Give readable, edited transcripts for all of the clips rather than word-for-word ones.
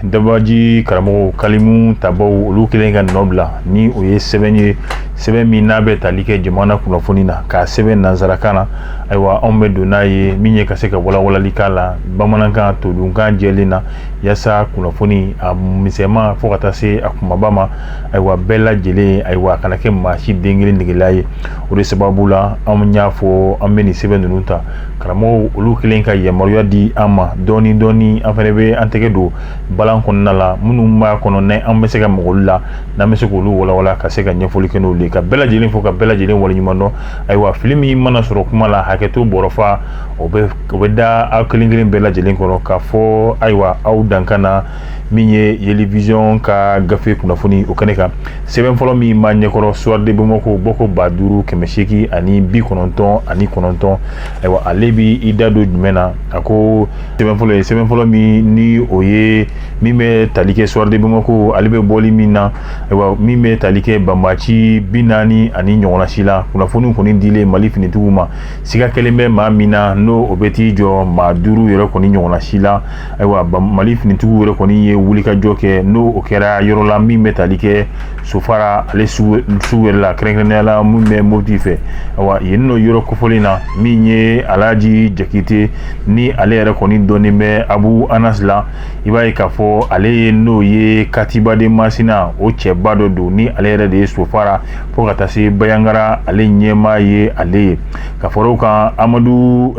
dabaji karamɔgɔ kalimu tabaw olu kelen ka nɔ bila ni o ye sɛbɛn ye sɛbɛn min n'a bɛ tali kɛ jamana kunnafoni na k'a sɛbɛn nanzarakan na ayiwa anw bɛ don n'a ye min ye ka se ka walawalali k'a la bamanankan todunkan jɛlen na yaasa kunnafoni a misɛman fo ka taa se a kumaba ma ayiwa bɛɛ lajɛlen ayiwa a kana kɛ maa si den kelen negela ye o de sababu la anw y'a fɔ an bɛ nin sɛbɛn ninnu ta karamɔgɔw olu kelen ka yamaruya di an ma dɔɔni dɔɔni an fana bɛ an tɛgɛ don balan kɔnɔna la minnu b'a kɔnɔ ni an bɛ se ka mɔgɔlu la n'an bɛ se k'olu walawala ka se ka ɲɛfɔli kɛ n'olu ye ka bɛɛ lajɛlen fo ka bɛɛ lajɛlen waleɲuman dɔn ayiwa fili min mana sɔrɔ kuma la hakɛto bɔrɔfa o bɛ da aw kelen kelen bɛɛ lajɛlen kɔrɔ k'a fɔ ayiwa aw dankana min ye Yelivision ka gafe kunnafoni o kɛnɛ kan sɛbɛn fɔlɔ min b'a ɲɛkɔrɔ Soir de Bamako bɔko 5889 ayiwa ale bi i da don jumɛn na a ko sɛbɛn fɔlɔ min ni o ye min bɛ tali kɛ Soir de Bamako ale bɛ bɔli min na ayiwa min bɛ tali kɛ banbaci 40 ani ɲɔgɔnna si la kunnafoni kɔni dilen Mali finitigiw ma siga kelen bɛ maa min na n'o o bɛ t'i jɔ maa 5 yɛrɛ kɔni ɲɔgɔnna si la ayiwa Mali finitigiw yɛrɛ kɔni ye wulikajɔ kɛ n'o o kɛra yɔrɔ la min bɛ tali kɛ Sofara ale sugu yɛrɛ la kɛrɛnkɛrɛnnenya la min bɛ Mopti fɛ ayiwa yen nɔ yɔrɔ kofɔlen na min ye Alaji Jakite ni ale yɛrɛ kɔni dɔnnen bɛ Abu Anas la i b'a ye k'a fɔ ale ye n'o ye Katiba de Masina o cɛba dɔ don ni ale yɛrɛ de ye Sofara fo ka taa se Bayangara ale ɲɛmaa ye ale ye ka fara o kan Amadu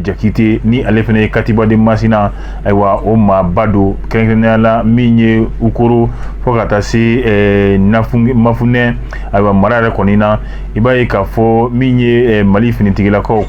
Jakite ni ale fana ye Katiba de Masina ayiwa o maaba don kɛrɛnkɛrɛnnenya la min ye Ukoro fo ka taa se Mafunɛ ayiwa mara yɛrɛ kɔni na i b'a ye k'a fɔ min ye Mali finitigilakaw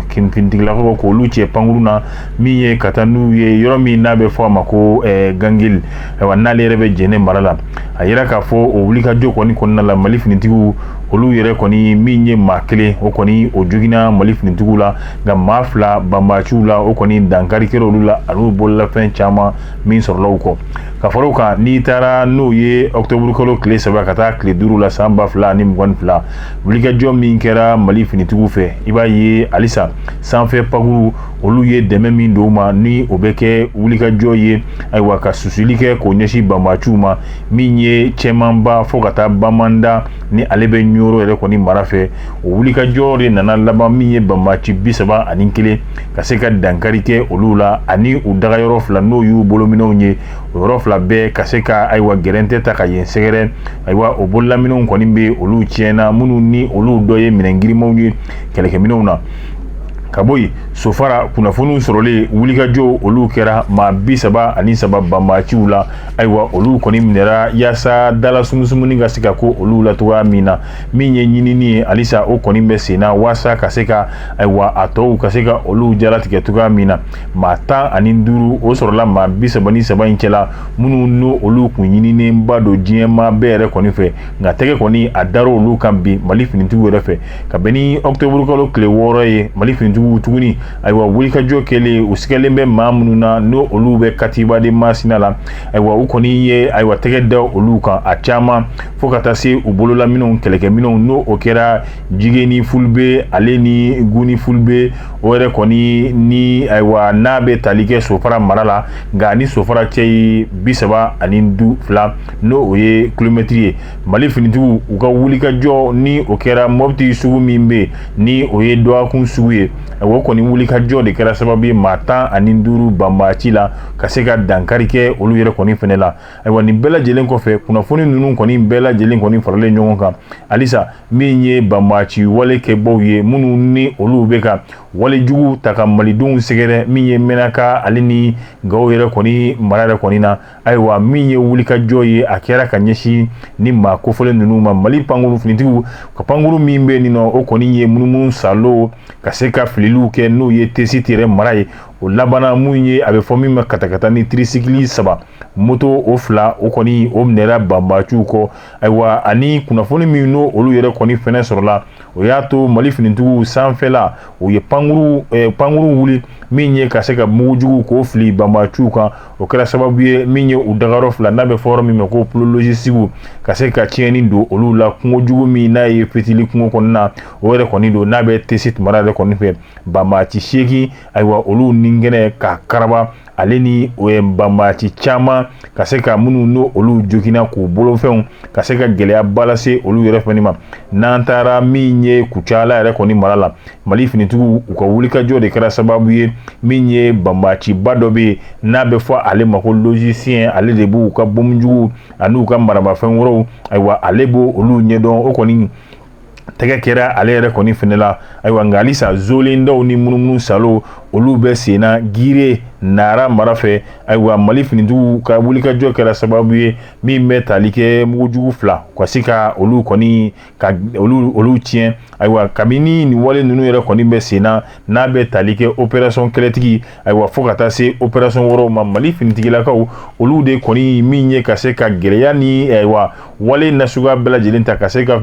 finitigilakaw k'olu cɛ pankuru na min ye ka taa n'u ye yɔrɔ min n'a bɛ fɔ a ma ko Gangil ayiwa n'ale yɛrɛ bɛ Jɛnɛ mara la a yira k'a fɔ o wulikajɔ kɔni kɔnɔna la Mali finitigiw olu yɛrɛ kɔni min ye maa kelen o kɔni o joginna Mali finitigiw la nka maa 2 banbaciw la o kɔni dankari kɛra olu la ani bololafɛn caman min sɔrɔla u kɔ ka fara o kan n'i taara n'o ye Octobre kalo tile 3 ka taa tile 5 la san 2022 wulikajɔ min kɛra Mali finitigiw fɛ i b'a ye halisa sanfɛ pakuru olu ye dɛmɛ min don ma ni o bɛ kɛ wulikajɔ ye ayiwa ka susuli kɛ k'o ɲɛsin banbaciw ma min ye cɛmanba fo ka taa Bamanda ni ale bɛ Ɲoro yɛrɛ kɔni mara fɛ o wulikajɔ de nana laban min ye banbaci 31 ka se ka dankari kɛ olu la ani u dagayɔrɔ 2 n'o y'u bolominɛw ye o yɔrɔ 2 bɛɛ ka se ka ayiwa gɛrɛntɛ ta ka yen sɛgɛrɛ ayiwa o bololaminɛw kɔni bɛ olu tiɲɛna minnu ni olu dɔ ye minɛn girimanw ye kɛlɛkɛminɛw na ka bɔ yen Sofara kunnafoniw sɔrɔlen wulikajɔ olu kɛra maa 33 banbaciw la ayiwa olu kɔni minɛra yaasa dala sumusumuni ka se ka ko olu la cogoya min na min ye ɲinini ye halisa o kɔni bɛ sen na waasa ka se ka ayiwa a tɔw ka se ka olu jalatigɛ cogoya min na maa 15 o sɔrɔla maa 33 in cɛla minnu n'o olu kun ɲininenba don diɲɛmaa bɛɛ yɛrɛ kɔni fɛ nka tɛgɛ kɔni a dara olu kan bi Mali finitigiw yɛrɛ fɛ ka bɛn ni Octobre kalo tile 6 ye Mali finitigiw tuguni ayiwa wulikajɔ kɛlen u sigalen bɛ maa minnu na n'o olu bɛ Katiba de Masina la ayiwa u kɔni ye ayiwa tɛgɛ da olu kan a caman fo ka taa se u bololaminɛw kɛlɛkɛminɛw n'o o kɛra Jigeni Fulbe ale ni Guni Fulbe o yɛrɛ kɔni ni ayiwa n'a bɛ tali kɛ Sofara mara la nka ni Sofara cɛ ye 32 n'o o ye kilomɛtiri ye Mali finitigiw u ka wulikajɔ ni o kɛra Mopti sugu min bɛ ni o ye dɔgɔkun sugu ye o kɔni wulikajɔ de kɛra sababu ye maa 15 banbaci la ka se ka dankari kɛ olu yɛrɛ kɔni fɛnɛ la ayiwa nin bɛɛ lajɛlen kɔfɛ kunnafoni ninnu kɔni bɛɛ lajɛlen kɔni faralen ɲɔgɔn kan halisa min ye banbaci wale kɛbaw ye minnu ni olu bɛ ka wale jugu ta ka malidenw sɛgɛrɛ min ye Menaka ale ni Gawo yɛrɛ kɔni mara yɛrɛ kɔni na ayiwa min ye wulikajɔ ye a kɛra ka ɲɛsin ni maa kofɔlen ninnu ma Mali pankuru finitigiw ka pankuru min bɛ nin nɔ o kɔni ye munumunu salo ka se ka fililiw kɛ n'o ye T-Site yɛrɛ mara ye o labanna mun ye a bɛ fɔ min ma katakata ni tricycle 3 moto o 2 o kɔni o minɛra banbaciw kɔ ayiwa ani kunnafoni min n'o olu yɛrɛ kɔni fɛnɛ sɔrɔla o y'a to Mali finitigiw sanfɛla o ye pankuru wuli min ye ka se ka mugujugu k'o fili banbaciw kan o kɛra sababu ye min ye u dagayɔrɔ 2 n'a bɛ fɔ yɔrɔ min ma ko polo logistique ka se ka tiɲɛni don olu la kungojugu min n'a ye fitili kungo kɔnɔna o yɛrɛ kɔni don n'a bɛ T-Site mara yɛrɛ kɔni fɛ banbaci 8 ayiwa olu ni kɛnɛ ka karaba ale ni banbaci caman ka se ka minnu no olu jogina k'u bolofɛnw ka se ka gɛlɛya balase olu yɛrɛ fɛnɛ ma n'an taara min ye Kucala yɛrɛ kɔni mara la Mali finitigiw u ka wulikajɔ de kɛra sababu ye min ye banbaciba dɔ bɛ n'a bɛ fɔ ale ma ko logicien ale de b'u ka bomjugu an'u ka maramafɛn wɛrɛw ayiwa ale b'o olu ɲɛdɔn o kɔni tɛgɛ kɛra ale yɛrɛ kɔni fɛnɛ la ayiwa nka halisa zolendaw ni munumunu salo olu bɛ senna gire nara mara fɛ ayiwa Mali finitigiw ka wulikajɔ kɛra sababu ye min bɛ tali kɛ mugujugu fila ka se ka olu kɔni ka olu tiɲɛ ayiwa kabini nin wale ninnu yɛrɛ kɔni bɛ senna n'a bɛ tali kɛ opération kɛlɛtigi ayiwa fo ka taa se opération wɛrɛw ma Mali finitigilakaw olu de kɔni min ye ka se ka gɛlɛya ni ayiwa wale nasuguya bɛɛ lajɛlen ta ka se ka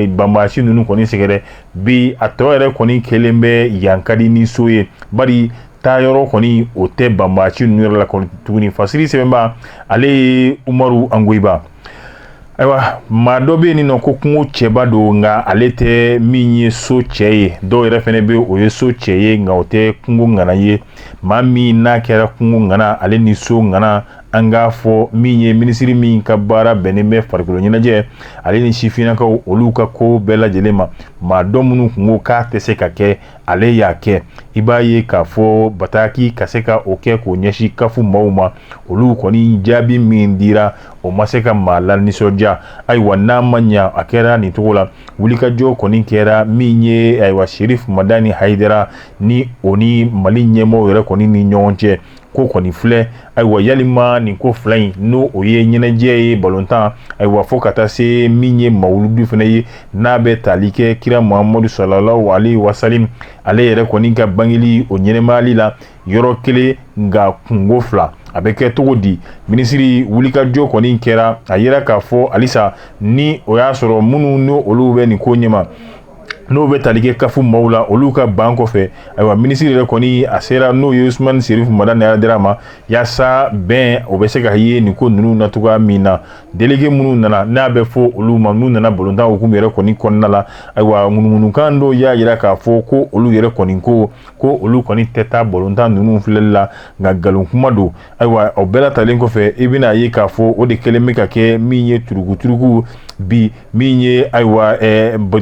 banbaci ninnu kɔni sɛgɛrɛ bi a tɔ yɛrɛ kɔni kelen bɛ yankadi ni so ye bari taa yɔrɔ kɔni o tɛ banbaci ninnu yɛrɛ la kɔni tuguni fasiri sɛbɛnba ale ye Umaru Angoyiba ayiwa maa dɔ bɛ yen nɔ ko kungo cɛba don nka ale tɛ min ye so cɛ ye dɔw yɛrɛ fɛnɛ bɛ o ye so cɛ ye nka o tɛ kungo ŋana ye maa min n'a kɛra kungo ŋana ale ni so ŋana an k'a fɔ min ye minisiri min ka baara bɛnnen bɛ farikolo ɲɛnajɛ ale ni sifinnakaw olu ka ko bɛɛ lajɛlen ma maa dɔ minnu kun ko k'a tɛ se ka kɛ ale y'a kɛ i b'a ye k'a fɔ Bataki ka se ka o kɛ k'o ɲɛsin kafu maaw ma olu kɔni jaabi min dira o ma se ka maa la nisɔndiya ayiwa n'a ma ɲa a kɛra nin cogo la wulikajɔ kɔni kɛra min ye ayiwa Sherif Madani Haidara ni o ni Mali ɲɛmɔgɔw yɛrɛ kɔni ni ɲɔgɔn cɛ ko kɔni filɛ ayiwa yalima nin ko fila in n'o o ye ɲɛnajɛ ye balontan ayiwa fo ka taa se min ye mawuludu fana ye n'a bɛ tali kɛ kira Muhamadu sallallahu alaihi wasallam ale yɛrɛ kɔni ka bangeli o ɲɛnɛmayali la yɔrɔ kelen nka kungo fila a bɛ kɛ cogo di minisiri wulikajɔ kɔni kɛra a yera k'a fɔ halisa ni o y'a sɔrɔ minnu n'o olu bɛ nin ko ɲɛma n'o bɛ tali kɛ kafu maaw la olu ka ban kɔfɛ ayiwa minisiri yɛrɛ kɔni a sera n'o ye Usmane Serif Madani Haidara ma yaasa bɛn o bɛ se ka ye nin ko ninnu na cogoya min na délégué minnu nana n'a bɛ fɔ olu ma n'u nana balontan hukumu yɛrɛ kɔni kɔnɔna la ayiwa ŋunuŋunukan dɔw y'a yira k'a fɔ ko olu yɛrɛ kɔni ko olu kɔni tɛ taa balontan ninnu filɛli la nka nkalon kuma don ayiwa o bɛɛ latalen kɔfɛ i bɛna ye k'a fɔ o de kɛlen bɛ ka kɛ min ye turukuturuku bi min ye ayiwa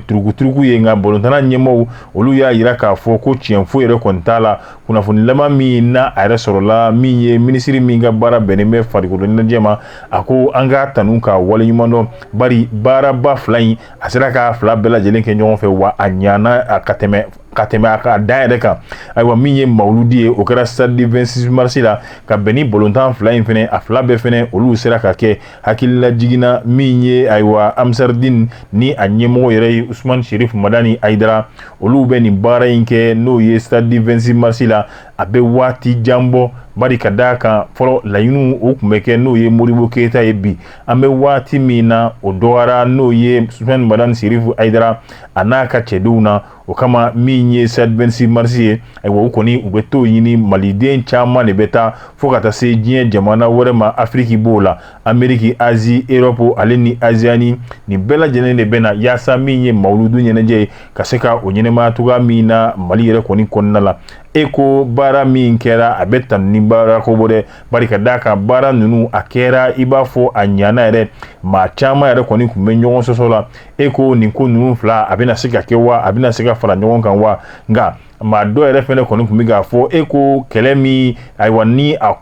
turukuturuku ye nka balontana ɲɛmɔgɔw olu y'a yira k'a fɔ ko tiɲɛ foyi yɛrɛ kɔni t'a la kunnafoni laban min n'a a yɛrɛ sɔrɔla min ye minisiri min ka baara bɛnnen bɛ farikolo ɲɛnajɛ ma a ko an ka tanu ka waleɲuman dɔn bari baaraba fila in a sera k'a fila bɛɛ lajɛlen kɛ ɲɔgɔn fɛ wa a ɲana a ka tɛmɛ a ka da yɛrɛ kan ayiwa min ye mawuludi ye o kɛra stade 26 mars la ka bɛn ni balontan fila in fɛnɛ a fila bɛɛ fɛnɛ olu sera ka kɛ hakilila jiginna min ye ayiwa Amsardine ni a ɲɛmɔgɔ yɛrɛ ye Usmane Sherif Madani Haidara olu bɛ nin baara in kɛ n'o ye stade 26 mars la a bɛ waati jan bɔ bari ka d'a kan fɔlɔ laɲiniw o tun bɛ kɛ n'o ye Modibo Keyita ye bi an bɛ waati min na o dɔgɔyara n'o ye Usmane Madani Sherif Haidara a n'a ka cɛdenw na o kama min ye stade 26 mars ye ayiwa o kɔni u bɛ t'o ɲini maliden caman de bɛ taa fo ka taa se diɲɛ jamana wɛrɛ ma Afiriki b'o la Ameriki Azi Europe ale ni Aziyani nin bɛɛ lajɛlen de bɛ na yaasa min ye mawuludu ɲɛnajɛ ye ka se ka o ɲɛnɛmaya cogoya min na Mali yɛrɛ kɔni kɔnɔna la eko baara min kɛra a bɛ tanu ni baara ko bɔ dɛ bari ka d'a kan baara ninnu a kɛra i b'a fɔ a ɲana yɛrɛ maa caman yɛrɛ kɔni tun bɛ ɲɔgɔn sɔsɔ la eko nin ko ninnu fila a bɛna se ka kɛ wa a bɛna se ka fara ɲɔgɔn kan wa nka maa dɔ yɛrɛ fɛnɛ kɔni tun bɛ k'a fɔ eko kɛlɛ min ayiwa ni a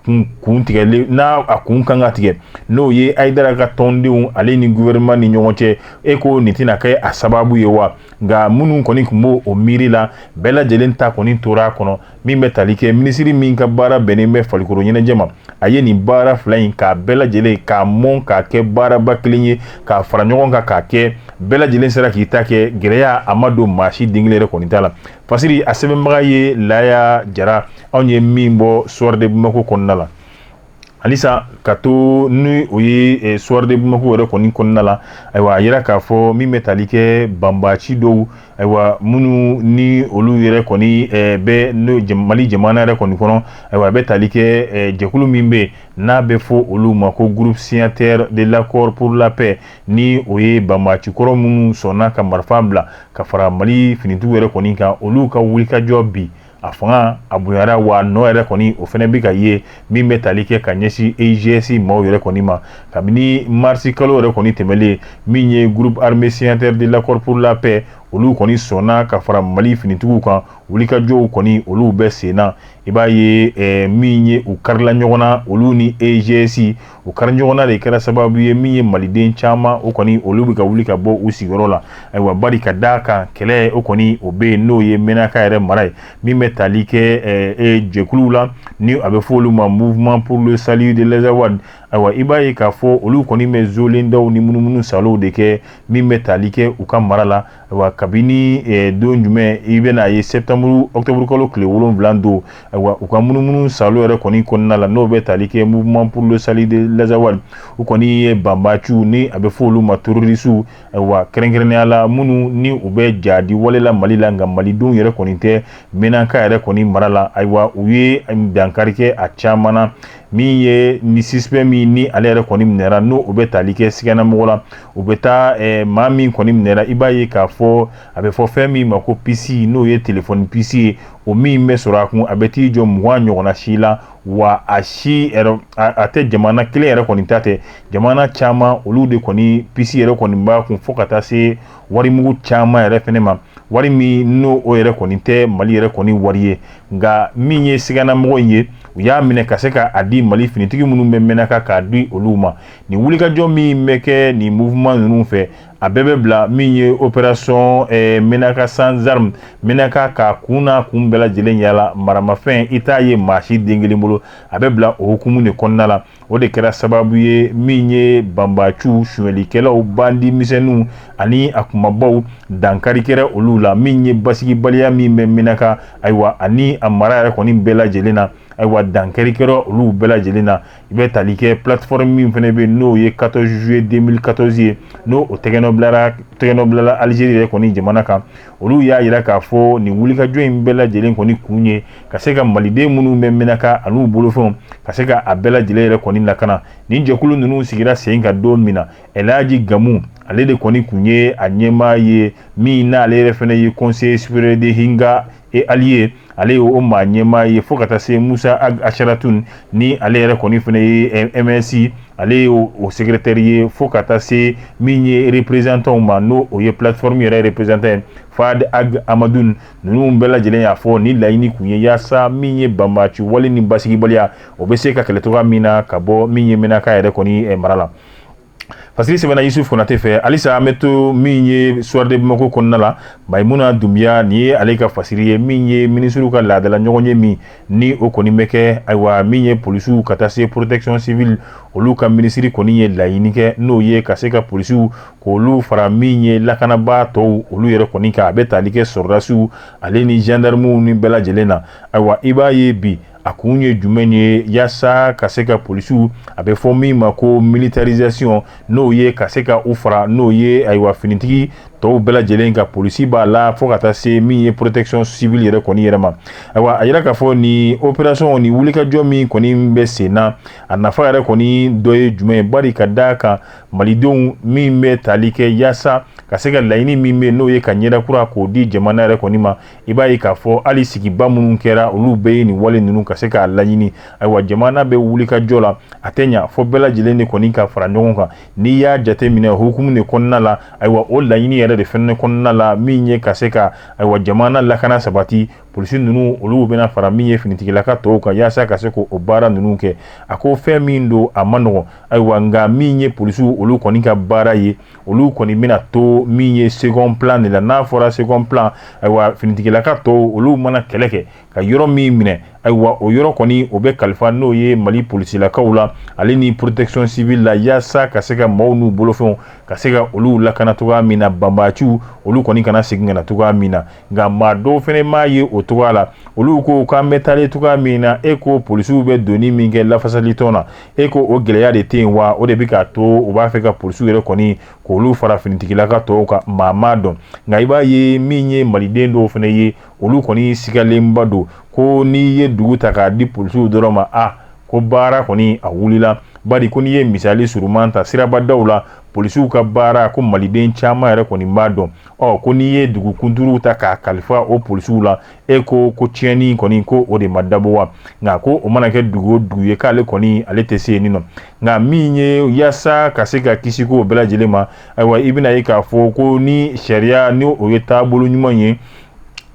kun tigɛlen n'a a kun kan ka tigɛ n'o ye Haidara ka tɔndenw ale ni gouvernement ni ɲɔgɔn cɛ eko nin tɛna kɛ a sababu ye wa nka minnu kɔni tun b'o o miiri la bɛɛ lajɛlen ta kɔni tora a kɔnɔ min bɛ tali kɛ minisiri min ka baara bɛnnen bɛ farikolo ɲɛnajɛ ma a ye nin baara fila in k'a bɛɛ lajɛlen k'a mɔn k'a kɛ baaraba kelen ye k'a fara ɲɔgɔn kan k'a kɛ bɛɛ lajɛlen sera k'i ta kɛ gɛlɛya a ma don maa si den kelen yɛrɛ kɔni t'a la fasiri a sɛbɛnbaga ye Laya Jara anw ye min bɔ soir de Bamako kɔnɔna la halisa ka to ni o ye soir de Bamako yɛrɛ kɔni kɔnɔna la ayiwa a yira k'a fɔ min bɛ tali kɛ banbaci dɔw ayiwa minnu ni olu yɛrɛ kɔni bɛ n'o Mali jamana yɛrɛ kɔni kɔnɔ ayiwa a bɛ tali kɛ jɛkulu min bɛ n'a bɛ fɔ olu ma ko groupe signataire de l'accord pour la paix ni o ye banbaci kɔrɔ minnu sɔnna ka marifa bila ka fara Mali finitigiw yɛrɛ kɔni kan olu ka wulikajɔ bi a fanga a bonyara wa no yɛrɛ kɔni o fɛnɛ bi ka ye min bɛ tali kɛ ka ɲɛsin EGS maaw yɛrɛ kɔni ma kabini marsi kalo yɛrɛ kɔni tɛmɛlen min ye groupe armé signataire de l'accord pour la paix olu kɔni sɔnna ka fara Mali finitigiw kan wulikajɔw kɔni olu bɛ senna i b'a ye min ye u karila ɲɔgɔn na olu ni EGS u kari ɲɔgɔn na de kɛra sababu ye min ye maliden caman o kɔni olu bɛ ka wuli ka bɔ u sigiyɔrɔ la ayiwa bari ka d'a kan kɛlɛ o kɔni o bɛ yen n'o ye Menaka yɛrɛ mara ye min bɛ tali kɛ jɛkuluw la ni a bɛ fɔ olu ma mouvement pour le salut de l'Azawad ayiwa i b'a ye k'a fɔ olu kɔni bɛ zolendaw ni munumunu salow de kɛ min bɛ tali kɛ u ka mara la ayiwa kabini don jumɛn i bɛna ye septembre octobre kalo tile 7 don ayiwa u ka munumunu salo yɛrɛ kɔni kɔnɔna la n'o bɛ tali kɛ mouvement pour le salut de l'Azawad u kɔni ye banbaciw ni a bɛ fɔ olu ma terrorisiw ayiwa kɛrɛnkɛrɛnnenya la minnu ni u bɛ jadi wale la Mali la nka malidenw yɛrɛ kɔni tɛ Menaka yɛrɛ kɔni mara la ayiwa u ye dankari kɛ a caman na min ye ni suspect min ni ale yɛrɛ kɔni minɛra n'o o bɛ tali kɛ siganamɔgɔ la u bɛ taa maa min kɔni minɛra i b'a ye k'a fɔ a bɛ fɔ fɛn min ma ko PC n'o ye téléphone PC ye o min bɛ sɔrɔ a kun a bɛ t'i jɔ 20 ɲɔgɔnna si la wa a si yɛrɛ a tɛ jamana kelen yɛrɛ kɔni ta tɛ jamana caman olu de kɔni PC yɛrɛ kɔni b'a kun fo ka taa se warimugu caman yɛrɛ fɛnɛ ma wari min n'o o yɛrɛ kɔni tɛ Mali yɛrɛ kɔni wari ye nka min ye siganamɔgɔ in ye u y'a minɛ ka se ka a di Mali finitigi minnu bɛ Menaka k'a di olu ma ni wulikajɔ min bɛ kɛ ni mouvement ninnu fɛ a bɛɛ bɛ bila min ye opération Menaka sans arme Menaka ka kun n'a kun bɛɛ lajɛlen yala maramafɛn i t'a ye maa si den kelen bolo a bɛ bila o hukumu de kɔnɔna la o de kɛra sababu ye min ye banbaciw suɲɛlikɛlaw bandi misɛnninw ani a kumabaw dankari kɛra olu la min ye basigibaliya min bɛ Menaka ayiwa ani a mara yɛrɛ kɔni bɛɛ lajɛlen na ayiwa dankari kɛra olu bɛɛ lajɛlen na i bɛ tali kɛ plateforme min fɛnɛ bɛ n'o ye 14 juillet 2014 ye n'o o tɛgɛnɔ bilala Algérie yɛrɛ kɔni jamana kan olu y'a yira k'a fɔ nin wulikajɔ in bɛɛ lajɛlen kɔni kun ye ka se ka maliden minnu bɛ Menaka an'u bolofɛnw ka se ka a bɛɛ lajɛlen yɛrɛ kɔni lakana nin jɛkulu ninnu sigira sen kan don min na El Hadji Gamu ale de kɔni kun ye a ɲɛmaa ye min n'ale yɛrɛ fɛnɛ ye conseiller supérieur de Hinga et allié ale ye o maa ɲɛmaa ye fo ka taa se Musa Ag Asharatun ni ale yɛrɛ kɔni fɛnɛ ye MSI ale ye o secrétaire ye fo ka taa se min ye représentant ma n'o o ye plateforme yɛrɛ représentant Fad Ag Amadoun ninnu bɛɛ lajɛlen y'a fɔ ni laɲini kun ye yaasa min ye banbaci wale ni basigibaliya o bɛ se ka kɛlɛ cogoya min na ka bɔ min ye Menaka yɛrɛ kɔni mara la Fasili sɛbɛnna Yusuf Konate fɛ halisa an bɛ to min ye soir de Bamako kɔnɔna la Maïmouna Doumbia nin ye ale ka fasiri ye min ye ministre ka laadala ɲɔgɔn ye min ni o kɔni bɛ kɛ ayiwa min ye polisiw ka taa se protection civile olu ka ministre kɔni ye laɲini kɛ n'o ye ka se ka polisiw k'olu fara min ye lakanabaa tɔw olu yɛrɛ kɔni kan a bɛ tali kɛ sɔrɔdasiw ale ni gendarmew ni bɛɛ lajɛlen na ayiwa i b'a ye bi a kun ye jumɛn ye yaasa ka se ka polisiw a bɛ fɔ min ma ko militarisation n'o ye ka se ka u fara n'o ye ayiwa finitigi tɔw bɛɛ lajɛlen ka polisi b'a la fo ka taa se min ye protection civile yɛrɛ kɔni yɛrɛ ma ayiwa a yira k'a fɔ ni opération ni wulikajɔ min kɔni bɛ sen na a nafa yɛrɛ kɔni dɔ ye jumɛn ye bari ka d'a kan malidenw min bɛ tali kɛ yaasa ka se ka laɲini min bɛ n'o ye ka ɲɛda kura k'o di jamana yɛrɛ kɔni ma i b'a ye k'a fɔ hali sigiba minnu kɛra olu bɛɛ ye nin wale ninnu ka se k'a laɲini ayiwa jamana bɛ wulikajɔ la a tɛ ɲa fɔ bɛɛ lajɛlen de kɔni ka fara ɲɔgɔn kan n'i y'a jateminɛ hukumu de kɔnɔna la ayiwa o laɲini yɛrɛ de fɛnɛ kɔnɔna la min ye ka se ka ayiwa jamana lakana sabati polisi ninnu olu bɛna fara min ye finitigilaka tɔw kan yaasa ka se k'o baara ninnu kɛ a ko fɛn min don a ma nɔgɔn ayiwa nka min ye polisiw olu kɔni ka baara ye olu kɔni bɛna to min ye second plan de la n'a fɔra second plan ayiwa finitigilaka tɔw olu mana kɛlɛ kɛ ka yɔrɔ min minɛ ayiwa o yɔrɔ kɔni o bɛ kalifa n'o ye Mali polisilakaw la ale ni protection civile la yaasa ka se ka maaw n'u bolofɛnw ka se ka olu lakana cogoya min na banbaciw olu kɔni kana segin ka na cogoya min na nka maa dɔw fɛnɛ m'a ye o cogoya la olu ko k'an bɛ taalen cogoya min na e ko polisiw bɛ doni min kɛ lafasali tɔn na e ko o gɛlɛya de tɛ yen wa o de bɛ k'a to u b'a fɛ ka polisiw yɛrɛ kɔni k'olu fara finitigilaka tɔw kan maa m'a dɔn nka i b'a ye min ye maliden dɔw fɛnɛ ye olu kɔni sigalenba don ko n'i ye dugu ta k'a di polisiw dɔrɔn ma ko baara kɔni a wulila bari ko n'i ye misali suruman ta sirabadaw la polisiw ka baara ko maliden caman yɛrɛ kɔni b'a dɔn ko n'i ye dugu kunturu ta k'a kalifa o polisiw la ko tiɲɛni kɔni ko o de ma dabɔ wa nka ko o mana kɛ dugu o dugu ye k'ale kɔni ale tɛ se yen nɔ nka min ye yaasa ka se ka kisi ko bɛɛ lajɛlen ma ayiwa i bɛna ye k'a fɔ ko ni sariya ni o ye taabolo ɲuman ye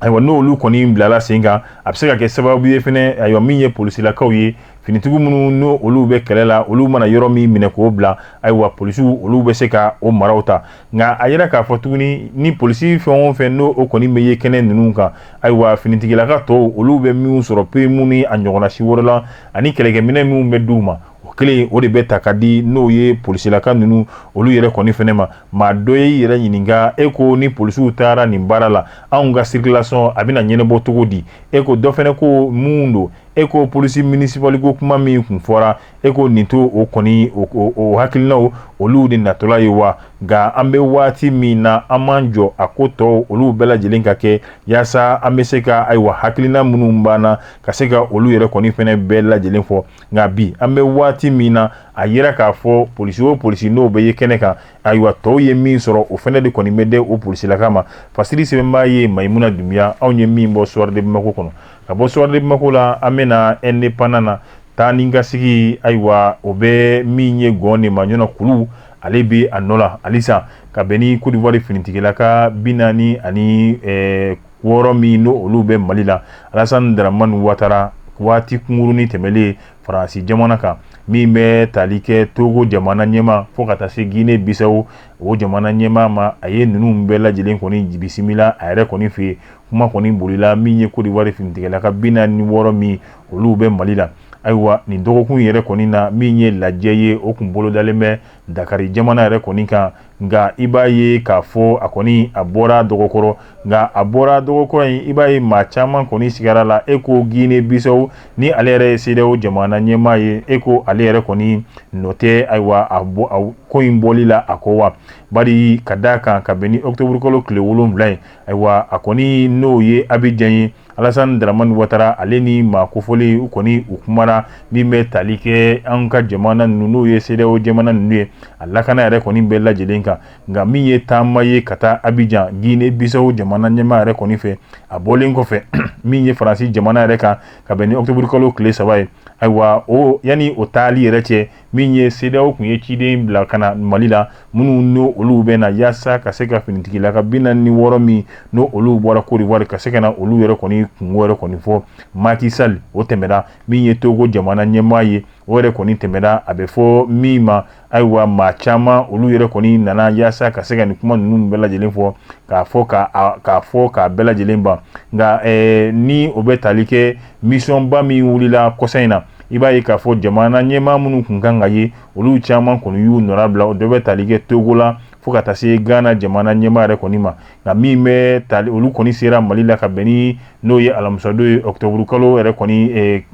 ayiwa n'olu kɔni bilala sen kan a bɛ se ka kɛ sababu ye fɛnɛ ayiwa min ye polisilakaw ye finitigiw minnu n'o olu bɛ kɛlɛ la olu mana yɔrɔ min minɛ k'o bila ayiwa polisiw olu bɛ se ka o maraw ta nka a yira k'a fɔ tuguni ni polisi fɛn o fɛn n'o o kɔni bɛ ye kɛnɛ ninnu kan ayiwa finitigilaka tɔw olu bɛ minnu sɔrɔ pe mun ni a ɲɔgɔnna si wɛrɛ la ani kɛlɛkɛminɛ minnu bɛ d'u ma kelen o de bɛ ta ka di n'o ye polisilaka ninnu olu yɛrɛ kɔni fɛnɛ ma maa dɔ ye yɛrɛ ɲininka ko ni polisiw taara nin baara la anw ka circulation a bɛna ɲɛnabɔ cogo di ko dɔ fɛnɛ ko mun don ko polisi municipal ko kuma min kun fɔra ko nin to o kɔni o hakilinaw olu de natɔla ye wa nka an bɛ waati min na an m'an jɔ a ko tɔw olu bɛɛ lajɛlen ka kɛ yaasa an bɛ se ka ayiwa hakilina minnu banna ka se ka olu yɛrɛ kɔni fɛnɛ bɛɛ lajɛlen fɔ nka bi an bɛ waati min na a yira k'a fɔ polisi o polisi n'o bɛ ye kɛnɛ kan ayiwa tɔw ye min sɔrɔ o fɛnɛ de kɔni bɛ di o polisilaka ma Fasili Sɛbɛnba ye Mayimuna Dunbiya anw ye min bɔ Soir de Bamako kɔnɔ ka bɔ Soir de Bamako la an bɛna Indépendant na taa ni ka sigi ayiwa o bɛ min ye gɔn de ma ɲɔna kulu ale bɛ a nɔ la halisa ka bɛn ni Côte d'Ivoire finitigilaka 46 min n'o olu bɛ Mali la Alassane Dramane Ouattara waati kunkurunin tɛmɛlen Faransi jamana kan min bɛ tali kɛ Togo jamana ɲɛma fo ka taa se Guinée Bissau o jamana ɲɛma ma a ye ninnu bɛɛ lajɛlen kɔni bisimila a yɛrɛ kɔni fɛ kuma kɔni bolila min ye Côte d'Ivoire finitigilaka 46 min olu bɛ Mali la ayiwa nin dɔgɔkun yɛrɛ kɔni na min ye lajɛ ye o kun bolodalen bɛ Dakari jamana yɛrɛ kɔni kan nka i b'a ye k'a fɔ a kɔni a bɔra dɔgɔkɔrɔ nka a bɔra dɔgɔkɔrɔ in i b'a ye maa caman kɔni sigara la ko Guinée Bissau ni ale yɛrɛ ye CEDEAO jamana ɲɛmaa ye ko ale yɛrɛ kɔni nɔ tɛ ayiwa a ko in bɔli la a kɔ wa bari ka d'a kan ka bɛn ni octobre kalo tile 7 ye ayiwa a kɔni n'o ye Abidjan ye Alassane Dramane Ouattara ale ni maa kofɔli u kɔni u kumara min bɛ tali kɛ an ka jamana ninnu n'o ye CEDEAO jamana ninnu ye a lakana yɛrɛ kɔni bɛɛ lajɛlen kan nka min ye taama ye ka taa Abidjan Guinée Bissau jamana ɲɛmaa yɛrɛ kɔni fɛ a bɔlen kɔfɛ min ye Faransi jamana yɛrɛ kan ka bɛn ni octobre kalo tile 3 ye ayiwa o yani o taali yɛrɛ cɛ min ye CEDEAO kun ye ciden bila ka na Mali la minnu n'o olu bɛ na yaasa ka se ka finitigilaka 46 min n'o olu bɔra Côte d'Ivoire ka se ka na olu yɛrɛ kɔni kungo yɛrɛ kɔni fɔ Macky Sall o tɛmɛra min ye Togo jamana ɲɛmaa ye o yɛrɛ kɔni tɛmɛra a bɛ fɔ min ma ayiwa maa caman olu yɛrɛ kɔni nana yaasa ka se ka nin kuma ninnu bɛɛ lajɛlen fɔ k'a fɔ k'a bɛɛ lajɛlen ban nka ni o bɛ tali kɛ mission ba min wulila kɔsa in na i b'a ye k'a fɔ jamana ɲɛmaa minnu kun kan ka ye olu caman kɔni y'u nɔra bila o dɔ bɛ tali kɛ Togo la fo ka taa se Ghana jamana ɲɛmaa yɛrɛ kɔni ma nka min bɛ tali olu kɔni sera Mali la ka bɛn ni n'o ye alamisadon ye octobre kalo yɛrɛ kɔni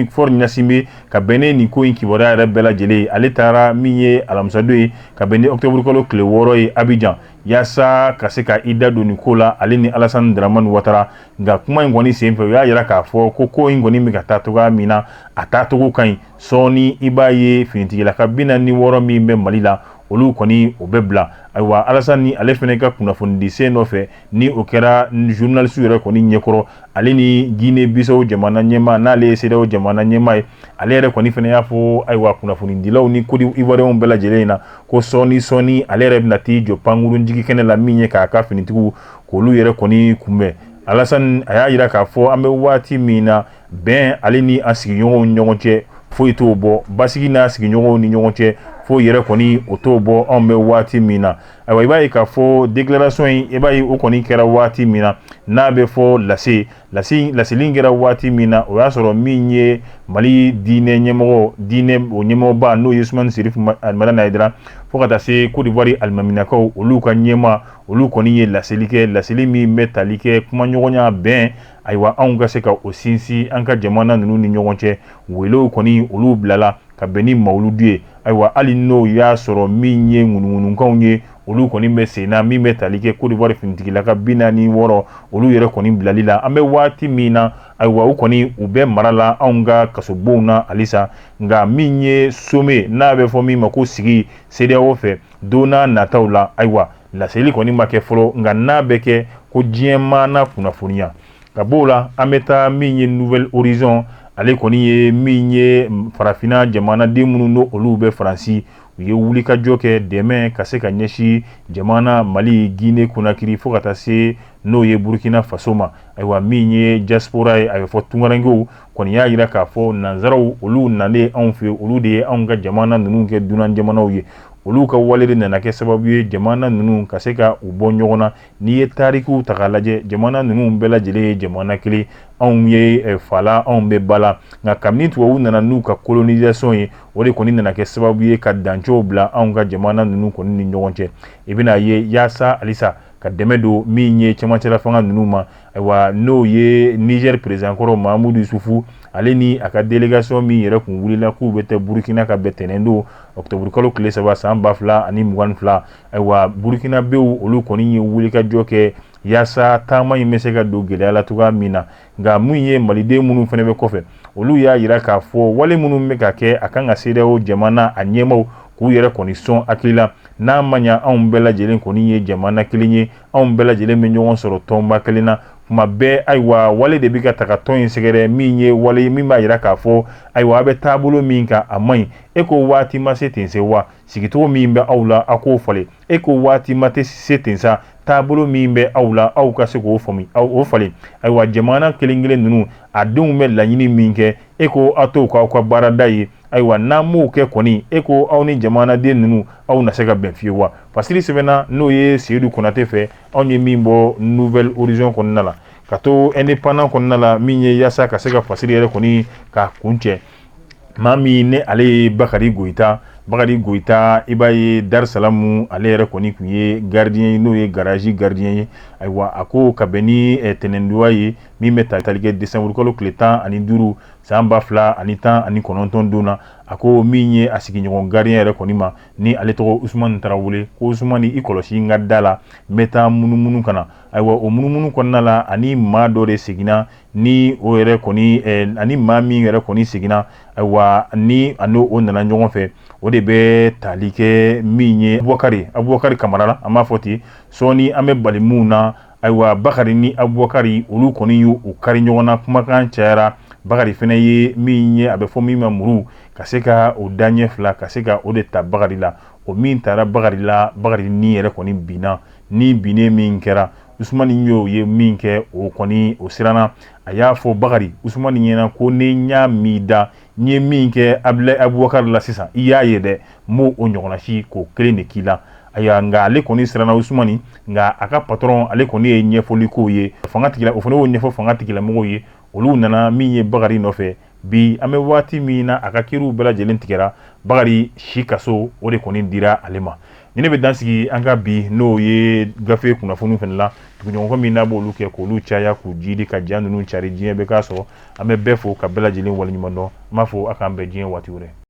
Ford Gnassingbé ka bɛn ni nin ko in kibaruya yɛrɛ bɛɛ lajɛlen ye ale taara min ye alamisadon ye ka bɛn ni octobre kalo tile 6 ye Abidjan yaasa ka se ka i da don nin ko la ale ni Alassane Dramane Ouattara nka kuma in kɔni senfɛ u y'a yira k'a fɔ ko in kɔni bɛ ka taa cogoya min na a taacogo ka ɲi sɔɔni i b'a ye finitigilaka 46 min bɛ Mali la olu kɔni o bɛ bila ayiwa Alassane ni ale fɛnɛ ka kunnafonidi sen nɔfɛ ni o kɛra journaliste yɛrɛ kɔni ɲɛkɔrɔ ale ni Guinée Bissau jamana ɲɛmaa n'ale ye CEDEAO jamana ɲɛmaa ye ale yɛrɛ kɔni fɛnɛ y'a fɔ ayiwa kunnafonidilaw ni Côte d'Ivoirien bɛɛ lajɛlen na ko sɔɔni ale yɛrɛ bɛna t'i jɔ pankurun jigi kɛnɛ la min ye k'a ka finitigiw k'olu yɛrɛ kɔni kunbɛn Alassane a y'a yira k'a fɔ an bɛ waati min na bɛn ale ni a sigiɲɔgɔnw ni ɲɔgɔn cɛ foyi t'o bɔ basigi n'a sigiɲɔgɔnw ni ɲɔgɔn cɛ fo yɛrɛ kɔni o t'o bɔ anw bɛ waati min na ayiwa i b'a ye k'a fɔ déclaration in i b'a ye o kɔni kɛra waati min na n'a bɛ fɔ laseli kɛra waati min na o y'a sɔrɔ min ye Mali diinɛ o ɲɛmɔgɔba n'o ye Soumani Chérif Madani Aidara fo ka taa se Côte d'Ivoire alimaminakaw olu ka ɲɛmaa olu kɔni ye laseli kɛ laseli min bɛ tali kɛ kumaɲɔgɔnya bɛn ayiwa anw ka se ka o sinsin an ka jamana ninnu ni ɲɔgɔn cɛ welew kɔni olu bilala ka bɛn ni mawuludu ye ayiwa hali n'o y'a sɔrɔ min ye ŋunuŋunukanw ye olu kɔni bɛ sen na min bɛ tali kɛ Côte d'Ivoire finitigilaka 46 olu yɛrɛ kɔni bilali la an bɛ waati min na ayiwa u kɔni u bɛ mara la anw ka kasobonw na halisa nka min ye sommet n'a bɛ fɔ min ma ko sigi CEDEAO fɛ dona nataw la ayiwa laseli kɔni ma kɛ fɔlɔ nka n'a bɛ kɛ ko diɲɛ maana kunnafoniya ka b'o la an bɛ taa min ye Nouvelle Horizon ale kɔni ye min ye farafina jamanaden minnu n'o olu bɛ Faransi u ye wulikajɔ kɛ dɛmɛ ka se ka ɲɛsin jamana Mali Guinée Conakry fo ka taa se n'o ye Burkina Faso ma ayiwa min ye diaspora ye a bɛ fɔ tungarankew kɔni y'a jira k'a fɔ nanzaraw olu nalen anw fɛ olu de ye anw ka jamana ninnu kɛ dunan jamanaw ye olu ka wale de nana kɛ sababu ye jamana ninnu ka se ka u bɔ ɲɔgɔn na n'i ye tarikiw ta k'a lajɛ jamana ninnu bɛɛ lajɛlen ye jamana kelen anw ye fala anw bɛ bala nka kabini tubabuw nana n'u ka colonisation ye o de kɔni nana kɛ sababu ye ka dancow bila anw ka jamana ninnu kɔni ni ɲɔgɔn cɛ i bɛna ye yaasa halisa ka dɛmɛ don min ye cɛmancɛla fanga ninnu ma ayiwa n'o ye Niger président kɔrɔ Mahamudu Isufu ale ni a ka délégation min yɛrɛ kun wulila k'u bɛ taa Burkina ka bɛn tɛnɛn don octobre kalo tile 3 san 2022 ayiwa Burkina bew olu kɔni ye wulikajɔ kɛ yaasa taama in bɛ se ka don gɛlɛya la cogoya min na nka mun ye maliden minnu fana bɛ kɔfɛ olu y'a jira k'a fɔ wale minnu bɛ ka kɛ a kan ka CEDEAO jamana a ɲɛmaw k'u yɛrɛ kɔni sɔn hakili la n'a ma ɲa anw bɛɛ lajɛlen kɔni ye jamana kelen ye anw bɛɛ lajɛlen bɛ ɲɔgɔn sɔrɔ tɔnba kelen na kuma bɛɛ ayiwa wale de bɛ ka taga tɔn in sɛgɛrɛ min ye wale ye min b'a jira k'a fɔ ayiwa a bɛ taabolo min kan a man ɲi e ko waati ma se ten se wa sigicogo min bɛ aw la a k'o falen e ko waati ma tɛ se ten sa taabolo min bɛ aw la aw ka se k'o faamu o falen ayiwa jamana kelen kelen ninnu a denw bɛ laɲini min kɛ e ko aw t'o k'aw ka baarada ye ayiwa n'an m'o kɛ kɔni e ko aw ni jamanaden ninnu aw na se ka bɛn fiyewu wa Fasili sɛbɛnna n'o ye Seydou Konate fɛ anw ye min bɔ Nouvelle Horizon kɔnɔna la ka to indépendant kɔnɔna la min ye yaasa ka se ka Fasili yɛrɛ kɔni ka kun cɛ maa min ne ale ye Bakari Goyita i b'a ye Darisalamu ale yɛrɛ kɔni kun ye gardien ye n'o ye garage gardien ye ayiwa a ko ka bɛn ni tɛnɛndonya ye min bɛ tali kɛ décembre kalo tile 15 san 2019 don na a ko min ye a sigiɲɔgɔn gardien yɛrɛ kɔni ma ni ale tɔgɔ Usumani Tarawele ko Usumani i kɔlɔsi n ka da la n bɛ taa munumunu ka na ayiwa o munumunu kɔnɔna la ani maa dɔ de seginna ni o yɛrɛ kɔni ani maa min yɛrɛ kɔni seginna ayiwa ni a n'o o nana ɲɔgɔn fɛ o de bɛ tali kɛ min ye Abubakari Kamara la an b'a fɔ ten sɔɔni an bɛ bali mun na ayiwa Bakari ni Abubakari olu kɔni y'u kari ɲɔgɔn na kumakan cayara Bakari fana ye min ye a bɛ fɔ min ma muru ka se ka o daɲɛ fila ka se ka o de ta Bakari la o min taara Bakari la Bakari ni yɛrɛ kɔni binna ni binnen min kɛra Usumani y'o ye min kɛ o kɔni o siranna a y'a fɔ Bakari Usumani ɲɛna ko ne ɲ'a mi da n ye min kɛ Abubakari la sisan i y'a ye dɛ m'o o ɲɔgɔnna si k'o kelen de k'i la ayiwa nka ale kɔni siranna Usumani nka a ka patron ale kɔni ye ɲɛfɔli k'o ye fanga tigila o fana y'o ɲɛfɔ fanga tigilamɔgɔw ye olu nana min ye Bakari nɔfɛ bi an bɛ waati min na a ka kiriw bɛɛ lajɛlen tigɛra Bakari si kaso o de kɔni dira ale ma ni ne bɛ dansigi an ka bi n'o ye gafe kunnafoniw fana la tuguɲɔgɔnkɔ min n'a b'olu kɛ k'olu caya k'u jidi ka ja ninnu cari diɲɛ bɛɛ k'a sɔrɔ an bɛ bɛɛ fo ka bɛɛ lajɛlen waleɲuman dɔn an b'a fɔ a k'an bɛn diɲɛ waati wɛrɛ